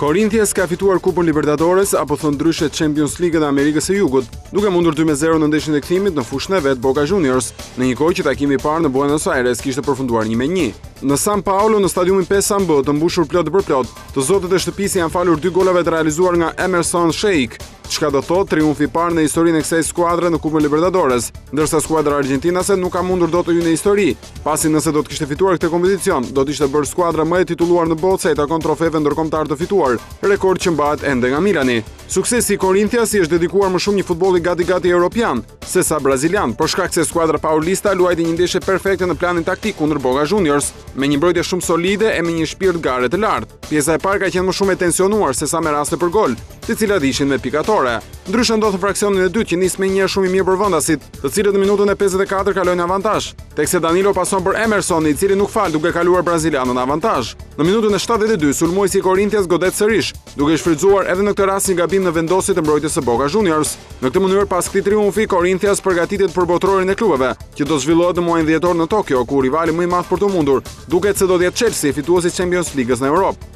Corinthians ka fituar Kupën Libertadores apo thon ndryshe Champions League e Amerikës së Jugut, duke mundur 2-0 në ndeshjen e kthimit në fushën e vet Boca Juniors, në një kohë që takimi i parë në Buenos Aires kishte përfunduar 1-1. Në San Paolo, në stadiumin Paysandu, të mbushur plot për plot, të zotët e shtëpisë janë falur 2 golave të realizuar nga Emerson Sheik, çka do thotë triumfi i parë në historinë e kësaj skuadre në Kupën Libertadores, ndërsa skuadra argjentinase nuk ka mundur dot të hyjë në histori, pasi nëse do të kishte fituar këtë kompeticion, do të ishte bërë skuadra më e titulluar në botë sa i takon trofeve ndërkombëtar të fituar, rekord që mbahet ende nga Milani. Suksesi i Corinthians i është dedikuar më shumë një futbolli gati europian, sesa brazilian, për shkak se skuadra paulista luajti një ndeshje perfekte në planin taktik kundër Boca Juniors, me një mbrojtje shumë solide e me një shpirt gare të lartë. Pjesa e parë ka qenë më shumë e tensionuar sesa me raste për gol, të cilat ishin me pikatore. Ndryshe ndodh në fraksionin e dytë që nis me një shumë i mirë për vendasit, të cilët në minutën e 54 kalojnë avantazh, tekse Danilo pason për Emerson, i cili nuk fal duke kaluar brazilianën në avantazh. Në minutën e 72 sulmuesi i Corinthians godet sërish, duke shfrytzuar edhe në këtë rast një gabim në vendosjet e mbrojtjes së Boca Juniors. Në këtë mënyrë, pas këtij triumfi, Corinthians përgatitet për botrorin e klubeve, që do zhvillohet në muajin dhjetor në Tokyo, ku rivali më i madh për të mundur duket se do të jetë Chelsea, fituesi i Champions League-s në Europë.